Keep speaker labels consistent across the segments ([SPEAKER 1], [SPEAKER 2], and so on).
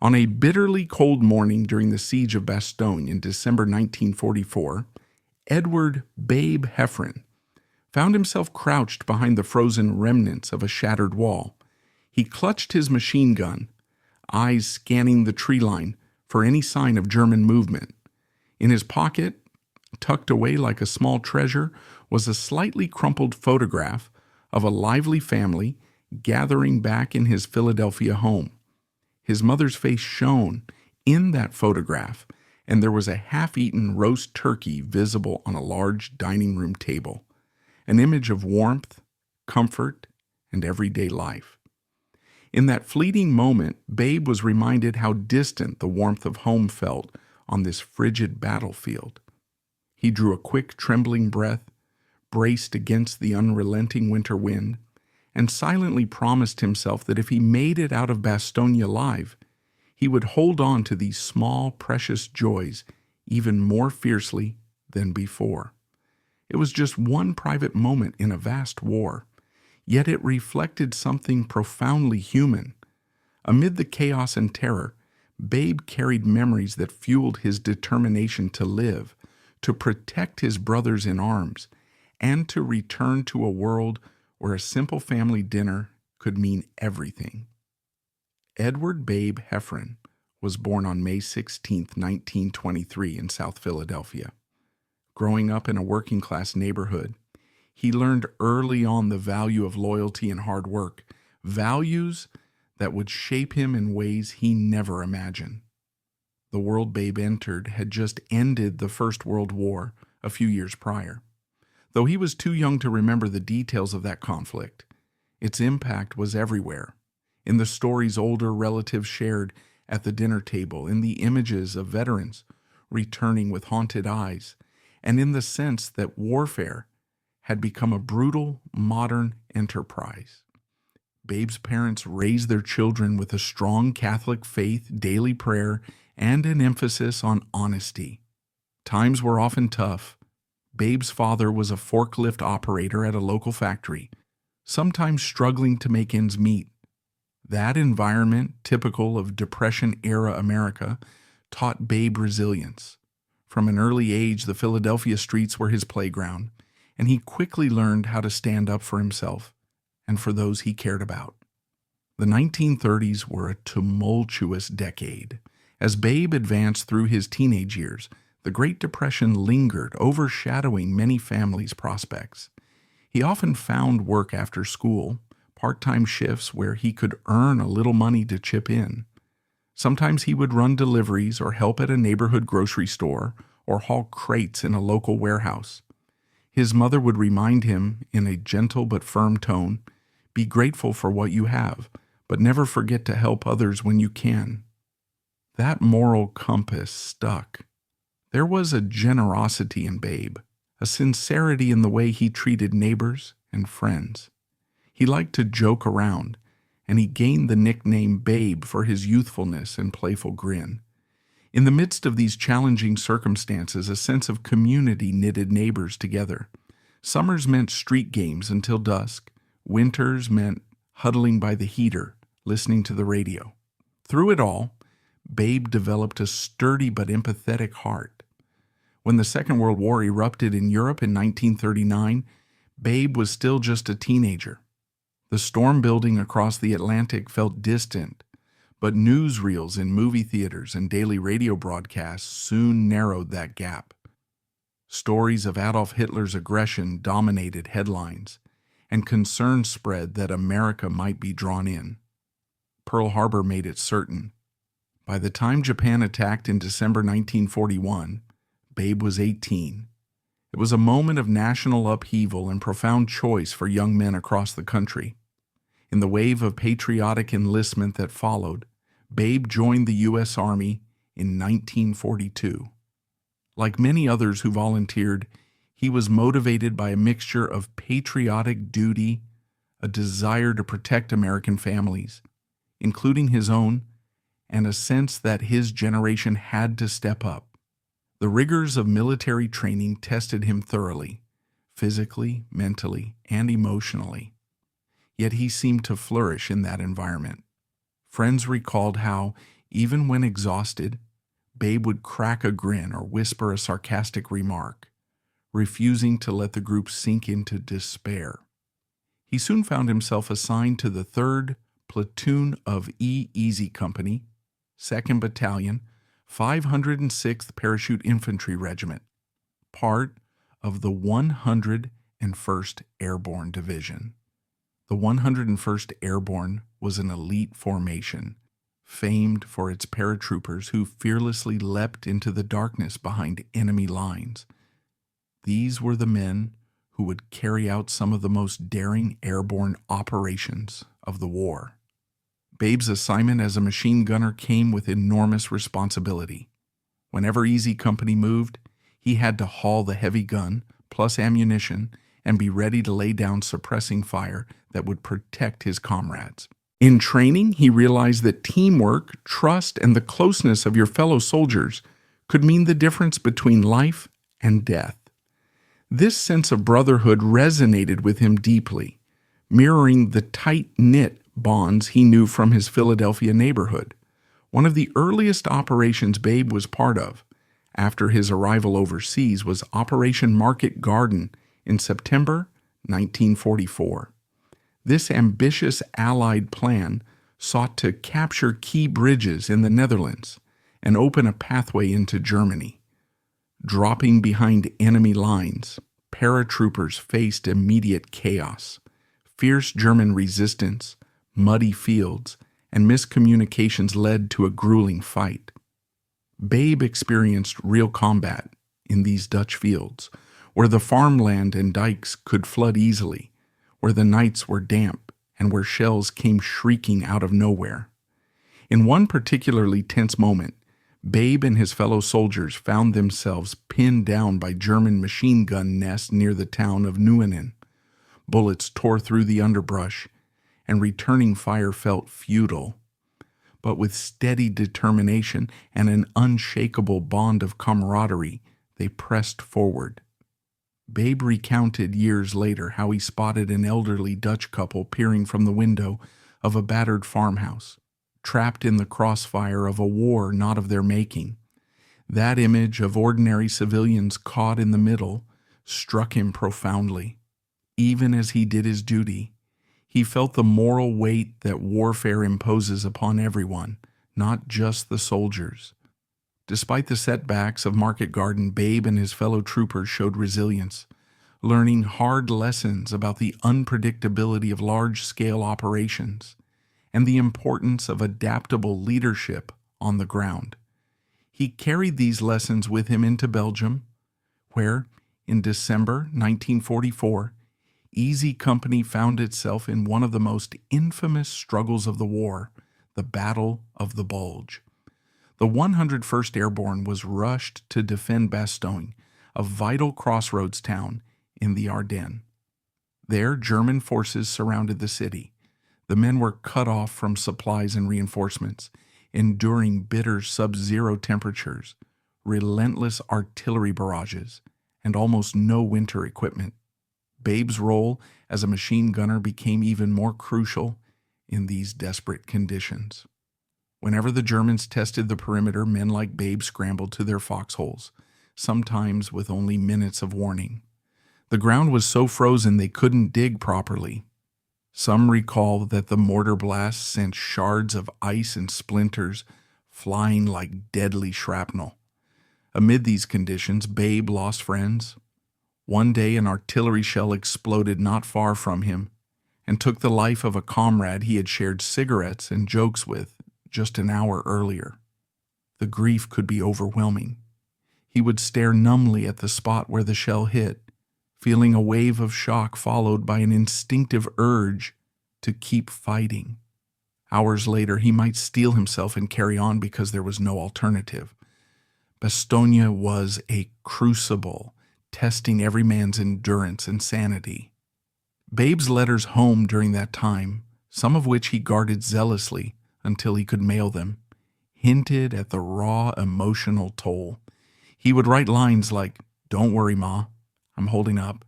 [SPEAKER 1] On a bitterly cold morning during the siege of Bastogne in December 1944, Edward "Babe" Heffron found himself crouched behind the frozen remnants of a shattered wall. He clutched his machine gun, eyes scanning the tree line for any sign of German movement. In his pocket, tucked away like a small treasure, was a slightly crumpled photograph of a lively family gathering back in his Philadelphia home. His mother's face shone in that photograph, and there was a half-eaten roast turkey visible on a large dining room table, an image of warmth, comfort, and everyday life. In that fleeting moment, Babe was reminded how distant the warmth of home felt on this frigid battlefield. He drew a quick, trembling breath, braced against the unrelenting winter wind, and silently promised himself that if he made it out of Bastogne alive, he would hold on to these small, precious joys even more fiercely than before. It was just one private moment in a vast war, yet it reflected something profoundly human. Amid the chaos and terror, Babe carried memories that fueled his determination to live, to protect his brothers in arms, and to return to a world where a simple family dinner could mean everything. Edward "Babe" Heffron was born on May 16, 1923 in South Philadelphia. Growing up in a working-class neighborhood, he learned early on the value of loyalty and hard work, values that would shape him in ways he never imagined. The world Babe entered had just ended the First World War a few years prior. Though he was too young to remember the details of that conflict, its impact was everywhere, in the stories older relatives shared at the dinner table, in the images of veterans returning with haunted eyes, and in the sense that warfare had become a brutal, modern enterprise. Babe's parents raised their children with a strong Catholic faith, daily prayer, and an emphasis on honesty. Times were often tough. Babe's father was a forklift operator at a local factory, sometimes struggling to make ends meet. That environment, typical of Depression-era America, taught Babe resilience. From an early age, the Philadelphia streets were his playground, and he quickly learned how to stand up for himself and for those he cared about. The 1930s were a tumultuous decade. As Babe advanced through his teenage years, the Great Depression lingered, overshadowing many families' prospects. He often found work after school, part-time shifts where he could earn a little money to chip in. Sometimes he would run deliveries or help at a neighborhood grocery store or haul crates in a local warehouse. His mother would remind him, in a gentle but firm tone, "Be grateful for what you have, but never forget to help others when you can." That moral compass stuck. There was a generosity in Babe, a sincerity in the way he treated neighbors and friends. He liked to joke around, and he gained the nickname Babe for his youthfulness and playful grin. In the midst of these challenging circumstances, a sense of community knitted neighbors together. Summers meant street games until dusk. Winters meant huddling by the heater, listening to the radio. Through it all, Babe developed a sturdy but empathetic heart. When the Second World War erupted in Europe in 1939, Babe was still just a teenager. The storm building across the Atlantic felt distant, but newsreels in movie theaters and daily radio broadcasts soon narrowed that gap. Stories of Adolf Hitler's aggression dominated headlines, and concern spread that America might be drawn in. Pearl Harbor made it certain. By the time Japan attacked in December 1941, Babe was 18. It was a moment of national upheaval and profound choice for young men across the country. In the wave of patriotic enlistment that followed, Babe joined the U.S. Army in 1942. Like many others who volunteered, he was motivated by a mixture of patriotic duty, a desire to protect American families, including his own, and a sense that his generation had to step up. The rigors of military training tested him thoroughly, physically, mentally, and emotionally. Yet he seemed to flourish in that environment. Friends recalled how, Even when exhausted, Babe would crack a grin or whisper a sarcastic remark, refusing to let the group sink into despair. He soon found himself assigned to the 3rd Platoon of E Easy Company, 2nd Battalion, 506th Parachute Infantry Regiment, part of the 101st Airborne Division. The 101st Airborne was an elite formation, famed for its paratroopers who fearlessly leapt into the darkness behind enemy lines. These were the men who would carry out some of the most daring airborne operations of the war. Babe's assignment as a machine gunner came with enormous responsibility. Whenever Easy Company moved, he had to haul the heavy gun, plus ammunition, and be ready to lay down suppressing fire that would protect his comrades. In training, he realized that teamwork, trust, and the closeness of your fellow soldiers could mean the difference between life and death. This sense of brotherhood resonated with him deeply, mirroring the tight-knit bonds he knew from his Philadelphia neighborhood. One of the earliest operations Babe was part of, after his arrival overseas, was Operation Market Garden in September 1944. This ambitious Allied plan sought to capture key bridges in the Netherlands and open a pathway into Germany. Dropping behind enemy lines, paratroopers faced immediate chaos, fierce German resistance, muddy fields, and miscommunications led to a grueling fight. Babe experienced real combat in these Dutch fields, where the farmland and dikes could flood easily, where the nights were damp, and where shells came shrieking out of nowhere. In one particularly tense moment, Babe and his fellow soldiers found themselves pinned down by German machine gun nests near the town of Nieuwenan. Bullets tore through the underbrush, and returning fire felt futile. But with steady determination and an unshakable bond of camaraderie, they pressed forward. Babe recounted years later how he spotted an elderly Dutch couple peering from the window of a battered farmhouse, trapped in the crossfire of a war not of their making. That image of ordinary civilians caught in the middle struck him profoundly. Even as he did his duty, he felt the moral weight that warfare imposes upon everyone, not just the soldiers. Despite the setbacks of Market Garden, Babe and his fellow troopers showed resilience, learning hard lessons about the unpredictability of large-scale operations and the importance of adaptable leadership on the ground. He carried these lessons with him into Belgium, where, in December 1944, Easy Company found itself in one of the most infamous struggles of the war, the Battle of the Bulge. The 101st Airborne was rushed to defend Bastogne, a vital crossroads town in the Ardennes. There, German forces surrounded the city. The men were cut off from supplies and reinforcements, enduring bitter sub-zero temperatures, relentless artillery barrages, and almost no winter equipment. Babe's role as a machine gunner became even more crucial in these desperate conditions. Whenever the Germans tested the perimeter, men like Babe scrambled to their foxholes, sometimes with only minutes of warning. The ground was so frozen they couldn't dig properly. Some recall that the mortar blasts sent shards of ice and splinters flying like deadly shrapnel. Amid these conditions, Babe lost friends. One day an artillery shell exploded not far from him and took the life of a comrade he had shared cigarettes and jokes with just an hour earlier. The grief could be overwhelming. He would stare numbly at the spot where the shell hit, feeling a wave of shock followed by an instinctive urge to keep fighting. Hours later, he might steel himself and carry on because there was no alternative. Bastogne was a crucible, testing every man's endurance and sanity. Babe's letters home during that time, some of which he guarded zealously until he could mail them, hinted at the raw emotional toll. He would write lines like, "Don't worry, Ma, I'm holding up.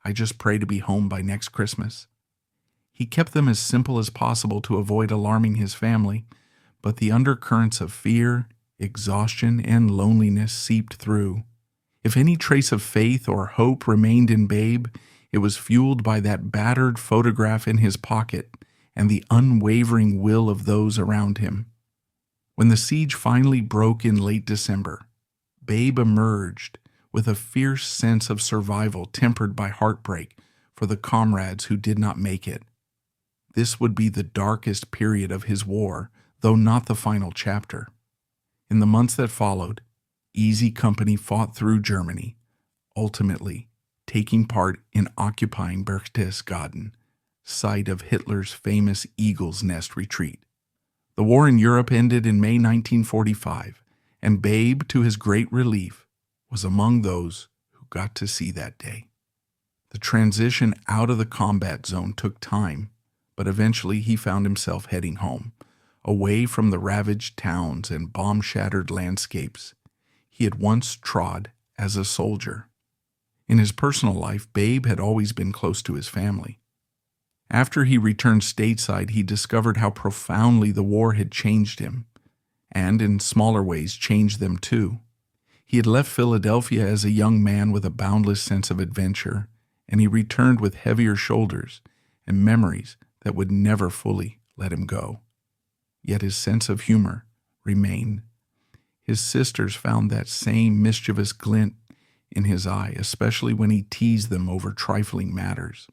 [SPEAKER 1] I just pray to be home by next Christmas." He kept them as simple as possible to avoid alarming his family, But the undercurrents of fear, exhaustion, and loneliness seeped through. If any trace of faith or hope remained in Babe, it was fueled by that battered photograph in his pocket and the unwavering will of those around him. When the siege finally broke in late December, Babe emerged with a fierce sense of survival tempered by heartbreak for the comrades who did not make it. This would be the darkest period of his war, though not the final chapter. In the months that followed, Easy Company fought through Germany, ultimately taking part in occupying Berchtesgaden, site of Hitler's famous Eagle's Nest retreat. The war in Europe ended in May 1945, and Babe, to his great relief, was among those who got to see that day. The transition out of the combat zone took time, but eventually he found himself heading home, away from the ravaged towns and bomb-shattered landscapes he had once trod as a soldier. In his personal life, Babe had always been close to his family. After he returned stateside, he discovered how profoundly the war had changed him, and in smaller ways changed them too. He had left Philadelphia as a young man with a boundless sense of adventure, and he returned with heavier shoulders and memories that would never fully let him go. Yet his sense of humor remained. His sisters found that same mischievous glint in his eye, especially when he teased them over trifling matters.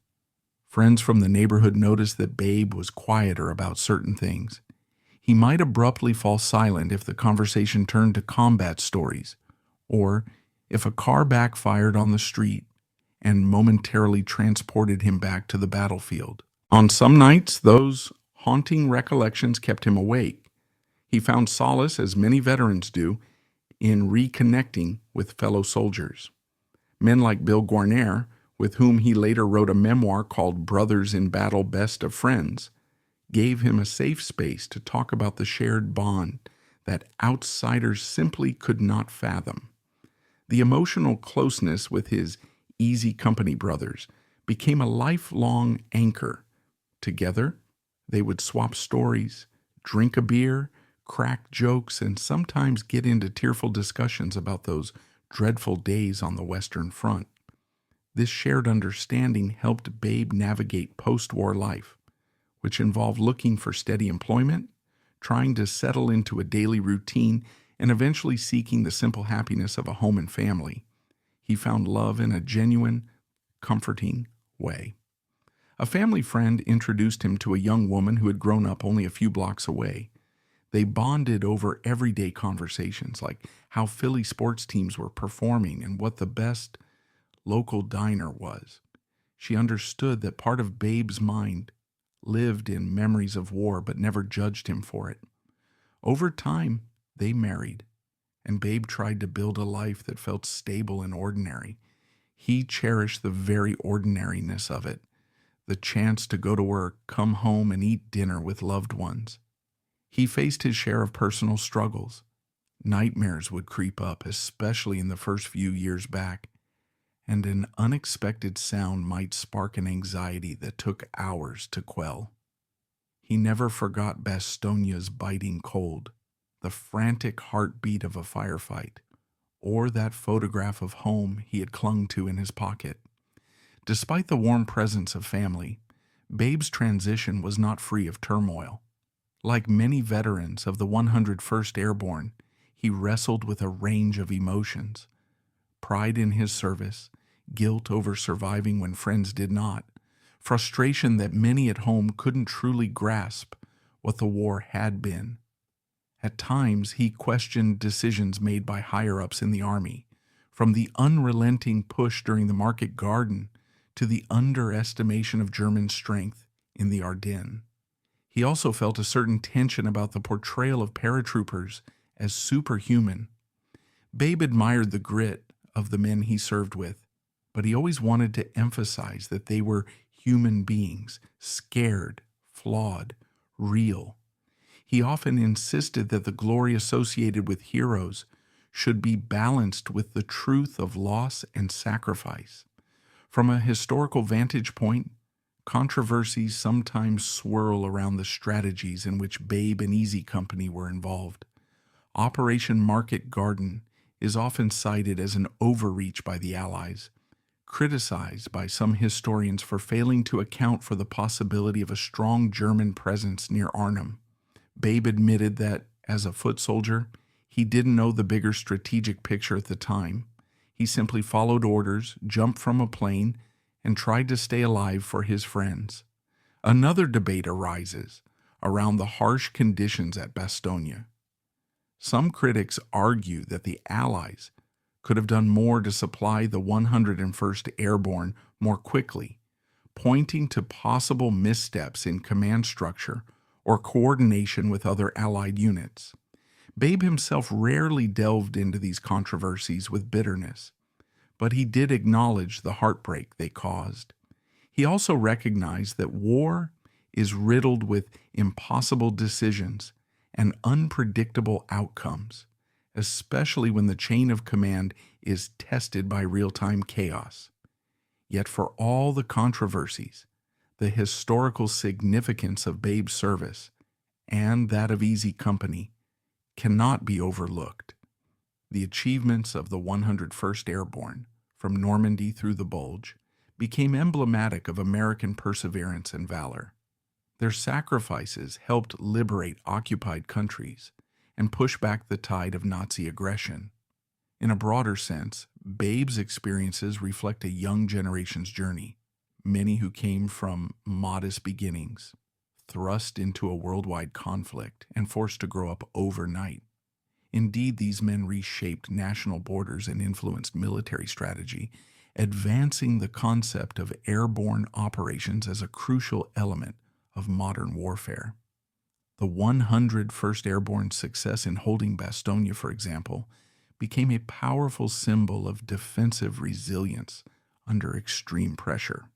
[SPEAKER 1] Friends from the neighborhood noticed that Babe was quieter about certain things. He might abruptly fall silent if the conversation turned to combat stories, or if a car backfired on the street and momentarily transported him back to the battlefield. On some nights, those haunting recollections kept him awake. He found solace, as many veterans do, in reconnecting with fellow soldiers. Men like Bill Guarnere, with whom he later wrote a memoir called Brothers in Battle, Best of Friends, gave him a safe space to talk about the shared bond that outsiders simply could not fathom. The emotional closeness with his Easy Company brothers became a lifelong anchor. Together, they would swap stories, drink a beer, crack jokes, and sometimes get into tearful discussions about those dreadful days on the Western Front. This shared understanding helped Babe navigate post-war life, which involved looking for steady employment, trying to settle into a daily routine, and eventually seeking the simple happiness of a home and family. He found love in a genuine, comforting way. A family friend introduced him to a young woman who had grown up only a few blocks away. They bonded over everyday conversations like how Philly sports teams were performing and what the best local diner was. She understood that part of Babe's mind lived in memories of war but never judged him for it. Over time, they married, and Babe tried to build a life that felt stable and ordinary. He cherished the very ordinariness of it, the chance to go to work, come home, and eat dinner with loved ones. He faced his share of personal struggles. Nightmares would creep up, especially in the first few years back, and an unexpected sound might spark an anxiety that took hours to quell. He never forgot Bastogne's biting cold, the frantic heartbeat of a firefight, or that photograph of home he had clung to in his pocket. Despite the warm presence of family, Babe's transition was not free of turmoil. Like many veterans of the 101st Airborne, he wrestled with a range of emotions: pride in his service, guilt over surviving when friends did not, frustration that many at home couldn't truly grasp what the war had been. At times, he questioned decisions made by higher-ups in the Army, from the unrelenting push during the Market Garden to the underestimation of German strength in the Ardennes. He also felt a certain tension about the portrayal of paratroopers as superhuman. Babe admired the grit of the men he served with, but he always wanted to emphasize that they were human beings, scared, flawed, real. He often insisted that the glory associated with heroes should be balanced with the truth of loss and sacrifice. From a historical vantage point, Controversies sometimes swirl around the strategies in which Babe and Easy Company were involved. Operation Market Garden is often cited as an overreach by the Allies, criticized by some historians for failing to account for the possibility of a strong German presence near Arnhem. Babe admitted that, as a foot soldier, he didn't know the bigger strategic picture at the time. He simply followed orders, jumped from a plane, and tried to stay alive for his friends. Another debate arises around the harsh conditions at Bastogne. Some critics argue that the Allies could have done more to supply the 101st Airborne more quickly, pointing to possible missteps in command structure or coordination with other Allied units. Babe himself rarely delved into these controversies with bitterness, but he did acknowledge the heartbreak they caused. He also recognized that war is riddled with impossible decisions and unpredictable outcomes, especially when the chain of command is tested by real-time chaos. Yet for all the controversies, the historical significance of Babe's service and that of Easy Company cannot be overlooked. The achievements of the 101st Airborne, from Normandy through the Bulge, became emblematic of American perseverance and valor. Their sacrifices helped liberate occupied countries and push back the tide of Nazi aggression. In a broader sense, Babe's experiences reflect a young generation's journey, many who came from modest beginnings, thrust into a worldwide conflict, and forced to grow up overnight. Indeed, these men reshaped national borders and influenced military strategy, advancing the concept of airborne operations as a crucial element of modern warfare. The 101st Airborne's success in holding Bastogne, for example, became a powerful symbol of defensive resilience under extreme pressure.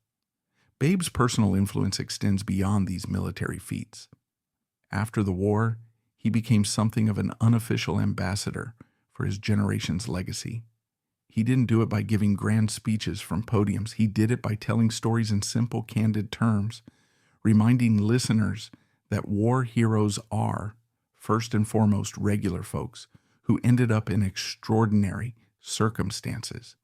[SPEAKER 1] Babe's personal influence extends beyond these military feats. After the war, he became something of an unofficial ambassador for his generation's legacy. He didn't do it by giving grand speeches from podiums. He did it by telling stories in simple, candid terms, reminding listeners that war heroes are, first and foremost, regular folks who ended up in extraordinary circumstances.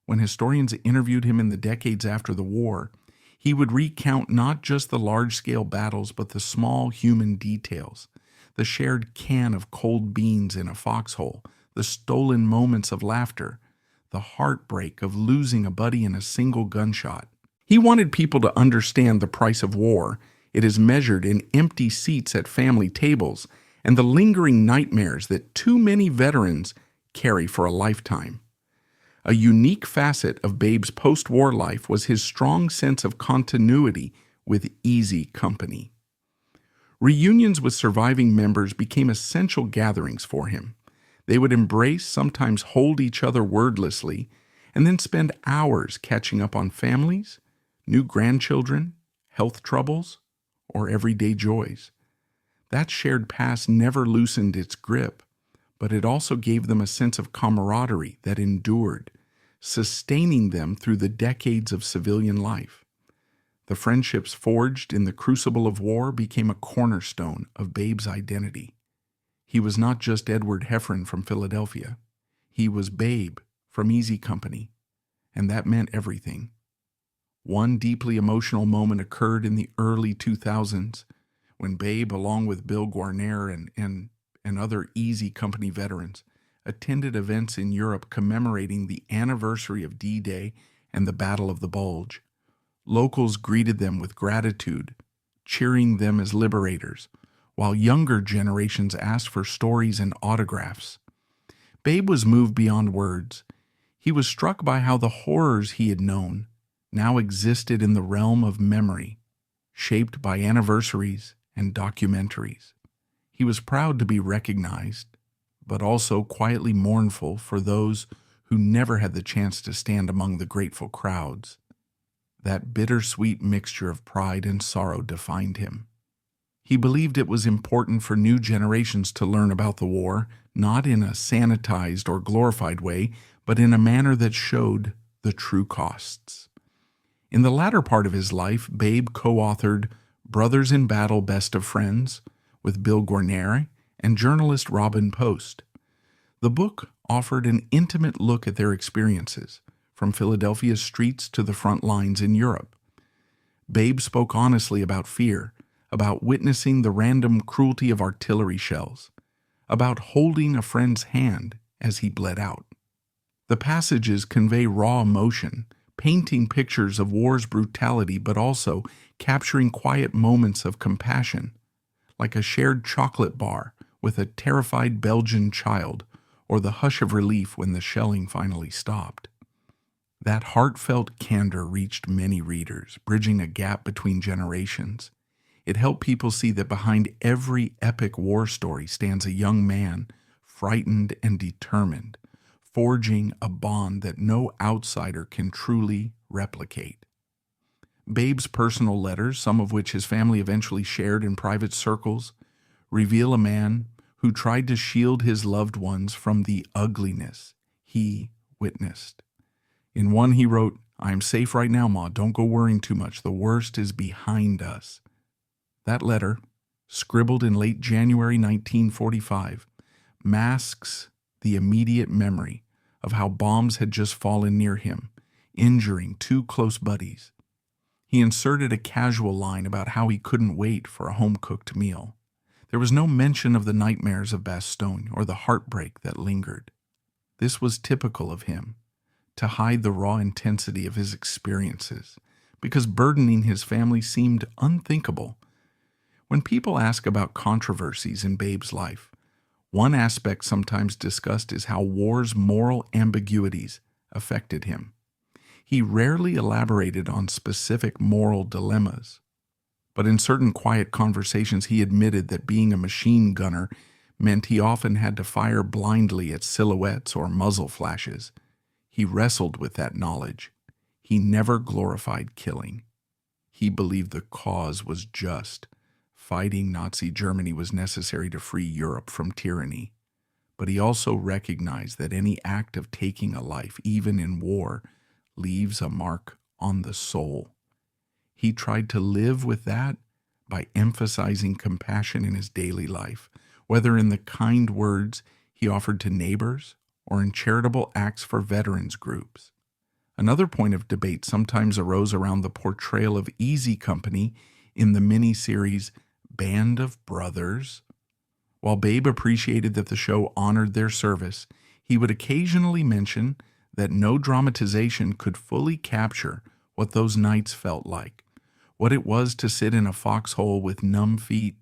[SPEAKER 1] When historians interviewed him in the decades after the war, he would recount not just the large-scale battles, but the small human details, the shared can of cold beans in a foxhole, the stolen moments of laughter, the heartbreak of losing a buddy in a single gunshot. He wanted people to understand the price of war. It is measured in empty seats at family tables and the lingering nightmares that too many veterans carry for a lifetime. A unique facet of Babe's post-war life was his strong sense of continuity with Easy Company. Reunions with surviving members became essential gatherings for him. They would embrace, sometimes hold each other wordlessly, and then spend hours catching up on families, new grandchildren, health troubles, or everyday joys. That shared past never loosened its grip, but it also gave them a sense of camaraderie that endured, sustaining them through the decades of civilian life. The friendships forged in the crucible of war became a cornerstone of Babe's identity. He was not just Edward Heffron from Philadelphia. He was Babe from Easy Company, and that meant everything. One deeply emotional moment occurred in the early 2000s when Babe, along with Bill Guarnere and other Easy Company veterans, attended events in Europe commemorating the anniversary of D-Day and the Battle of the Bulge. Locals greeted them with gratitude, cheering them as liberators, while younger generations asked for stories and autographs. Babe was moved beyond words. He was struck by how the horrors he had known now existed in the realm of memory, shaped by anniversaries and documentaries. He was proud to be recognized, but also quietly mournful for those who never had the chance to stand among the grateful crowds. That bittersweet mixture of pride and sorrow defined him. He believed it was important for new generations to learn about the war, not in a sanitized or glorified way, but in a manner that showed the true costs. In the latter part of his life, Babe co-authored Brothers in Battle, Best of Friends with Bill Guarneri and journalist Robin Post. The book offered an intimate look at their experiences, from Philadelphia's streets to the front lines in Europe. Babe spoke honestly about fear, about witnessing the random cruelty of artillery shells, about holding a friend's hand as he bled out. The passages convey raw emotion, painting pictures of war's brutality but also capturing quiet moments of compassion, like a shared chocolate bar with a terrified Belgian child, or the hush of relief when the shelling finally stopped. That heartfelt candor reached many readers, bridging a gap between generations. It helped people see that behind every epic war story stands a young man, frightened and determined, forging a bond that no outsider can truly replicate. Babe's personal letters, some of which his family eventually shared in private circles, reveal a man who tried to shield his loved ones from the ugliness he witnessed. In one he wrote, "I'm safe right now, Ma. Don't go worrying too much. The worst is behind us." That letter, scribbled in late January 1945, masks the immediate memory of how bombs had just fallen near him, injuring two close buddies. He inserted a casual line about how he couldn't wait for a home-cooked meal. There was no mention of the nightmares of Bastogne or the heartbreak that lingered. This was typical of him, to hide the raw intensity of his experiences, because burdening his family seemed unthinkable. When people ask about controversies in Babe's life, one aspect sometimes discussed is how war's moral ambiguities affected him. He rarely elaborated on specific moral dilemmas, but in certain quiet conversations he admitted that being a machine gunner meant he often had to fire blindly at silhouettes or muzzle flashes. He wrestled with that knowledge. He never glorified killing. He believed the cause was just. Fighting Nazi Germany was necessary to free Europe from tyranny. But he also recognized that any act of taking a life, even in war, leaves a mark on the soul. He tried to live with that by emphasizing compassion in his daily life, whether in the kind words he offered to neighbors or in charitable acts for veterans groups. Another point of debate sometimes arose around the portrayal of Easy Company in the miniseries Band of Brothers. While Babe appreciated that the show honored their service, he would occasionally mention that no dramatization could fully capture what those nights felt like, what it was to sit in a foxhole with numb feet,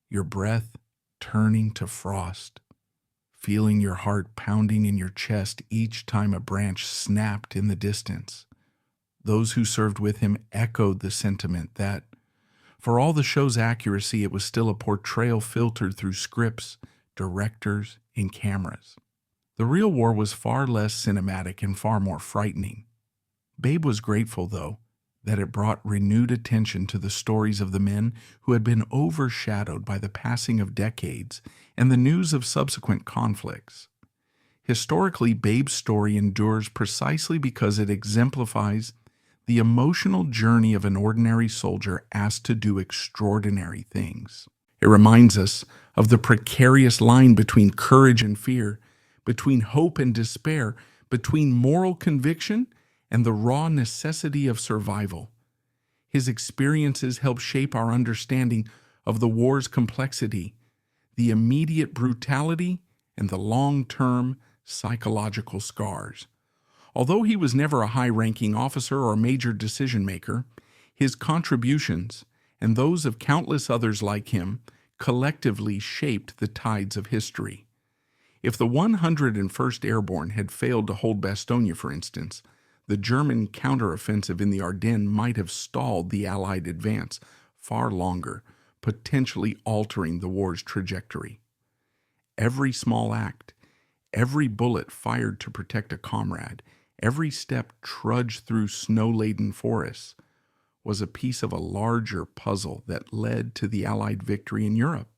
[SPEAKER 1] your breath turning to frost, feeling your heart pounding in your chest each time a branch snapped in the distance. Those who served with him echoed the sentiment that, for all the show's accuracy, it was still a portrayal filtered through scripts, directors, and cameras. The real war was far less cinematic and far more frightening. Babe was grateful, though, that it brought renewed attention to the stories of the men who had been overshadowed by the passing of decades and the news of subsequent conflicts. Historically, Babe's story endures precisely because it exemplifies the emotional journey of an ordinary soldier asked to do extraordinary things. It reminds us of the precarious line between courage and fear, between hope and despair, between moral conviction and the raw necessity of survival. His experiences help shape our understanding of the war's complexity, the immediate brutality, and the long-term psychological scars. Although he was never a high-ranking officer or major decision-maker, his contributions, and those of countless others like him, collectively shaped the tides of history. If the 101st Airborne had failed to hold Bastogne, for instance, the German counteroffensive in the Ardennes might have stalled the Allied advance far longer, potentially altering the war's trajectory. Every small act, every bullet fired to protect a comrade, every step trudged through snow-laden forests was a piece of a larger puzzle that led to the Allied victory in Europe.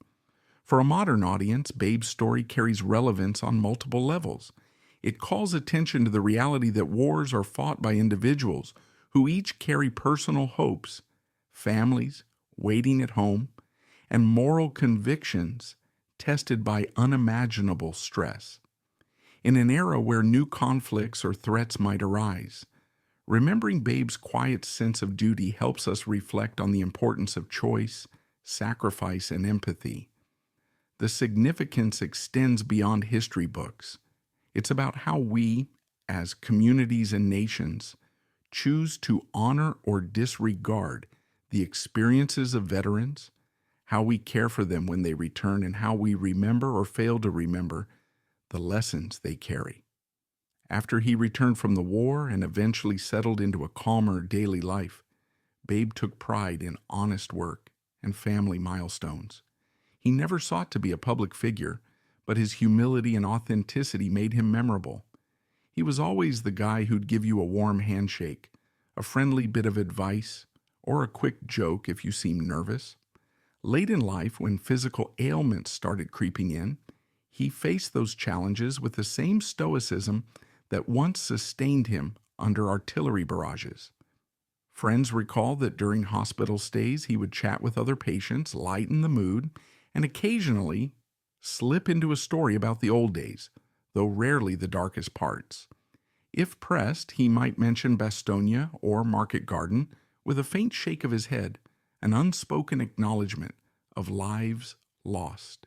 [SPEAKER 1] For a modern audience, Babe's story carries relevance on multiple levels. It calls attention to the reality that wars are fought by individuals who each carry personal hopes, families waiting at home, and moral convictions tested by unimaginable stress. In an era where new conflicts or threats might arise, remembering Babe's quiet sense of duty helps us reflect on the importance of choice, sacrifice, and empathy. The significance extends beyond history books. It's about how we, as communities and nations, choose to honor or disregard the experiences of veterans, how we care for them when they return, and how we remember or fail to remember the lessons they carry. After he returned from the war and eventually settled into a calmer daily life, Babe took pride in honest work and family milestones. He never sought to be a public figure, but his humility and authenticity made him memorable. He was always the guy who'd give you a warm handshake, a friendly bit of advice, or a quick joke if you seemed nervous. Late in life, when physical ailments started creeping in, he faced those challenges with the same stoicism that once sustained him under artillery barrages. Friends recall that during hospital stays, he would chat with other patients, lighten the mood, and occasionally slip into a story about the old days, though rarely the darkest parts. If pressed, he might mention Bastogne or Market Garden with a faint shake of his head, an unspoken acknowledgement of lives lost.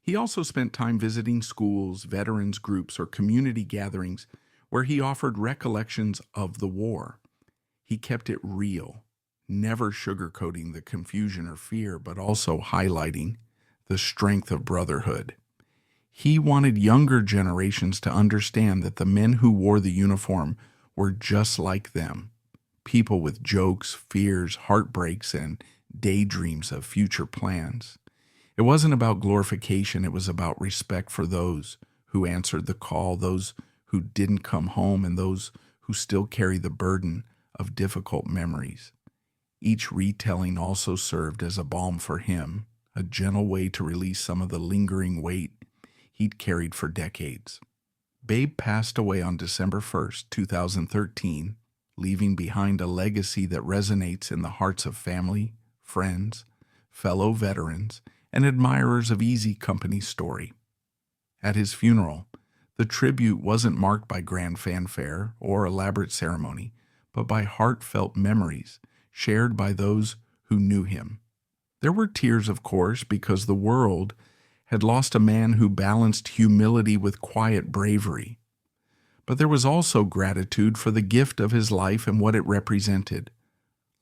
[SPEAKER 1] He also spent time visiting schools, veterans groups, or community gatherings where he offered recollections of the war. He kept it real, never sugarcoating the confusion or fear, but also highlighting the strength of brotherhood. He wanted younger generations to understand that the men who wore the uniform were just like them, people with jokes, fears, heartbreaks, and daydreams of future plans. It wasn't about glorification, it was about respect for those who answered the call, those who didn't come home, and those who still carry the burden of difficult memories. Each retelling also served as a balm for him, a gentle way to release some of the lingering weight he'd carried for decades. Babe passed away on December 1st, 2013, leaving behind a legacy that resonates in the hearts of family, friends, fellow veterans, and admirers of Easy Company's story. At his funeral, the tribute wasn't marked by grand fanfare or elaborate ceremony, but by heartfelt memories shared by those who knew him. There were tears, of course, because the world had lost a man who balanced humility with quiet bravery. But there was also gratitude for the gift of his life and what it represented.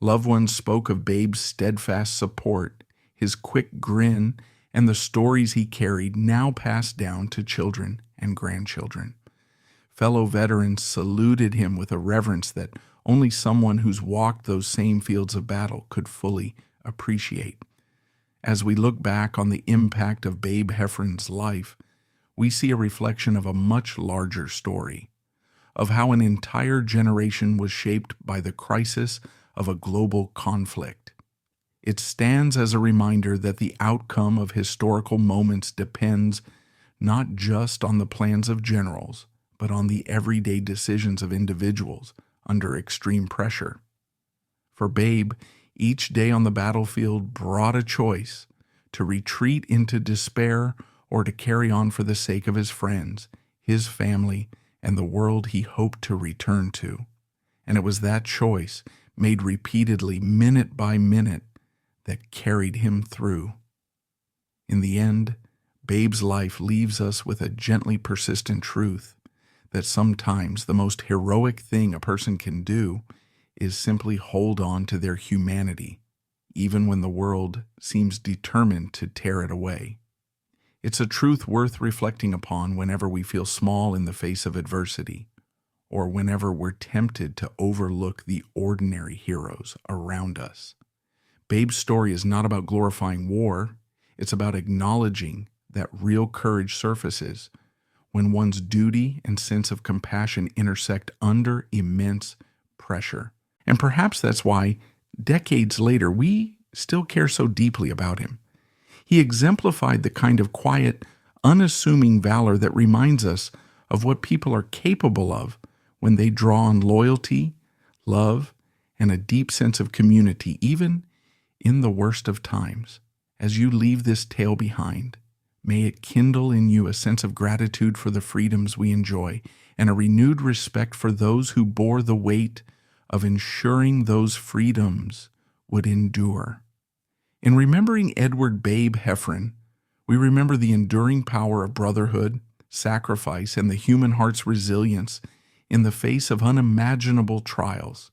[SPEAKER 1] Loved ones spoke of Babe's steadfast support, his quick grin, and the stories he carried, now passed down to children and grandchildren. Fellow veterans saluted him with a reverence that only someone who's walked those same fields of battle could fully appreciate. As we look back on the impact of Babe Heffron's life, we see a reflection of a much larger story, of how an entire generation was shaped by the crisis of a global conflict. It stands as a reminder that the outcome of historical moments depends not just on the plans of generals, but on the everyday decisions of individuals under extreme pressure. For Babe, each day on the battlefield brought a choice to retreat into despair or to carry on for the sake of his friends, his family, and the world he hoped to return to. And it was that choice, made repeatedly, minute by minute, that carried him through. In the end, Babe's life leaves us with a gently persistent truth that sometimes the most heroic thing a person can do is simply hold on to their humanity, even when the world seems determined to tear it away. It's a truth worth reflecting upon whenever we feel small in the face of adversity, or whenever we're tempted to overlook the ordinary heroes around us. Babe's story is not about glorifying war, it's about acknowledging that real courage surfaces when one's duty and sense of compassion intersect under immense pressure. And perhaps that's why, decades later, we still care so deeply about him. He exemplified the kind of quiet, unassuming valor that reminds us of what people are capable of when they draw on loyalty, love, and a deep sense of community, even in the worst of times. As you leave this tale behind, may it kindle in you a sense of gratitude for the freedoms we enjoy and a renewed respect for those who bore the weight of ensuring those freedoms would endure. In remembering Edward Babe Heffron, we remember the enduring power of brotherhood, sacrifice, and the human heart's resilience in the face of unimaginable trials.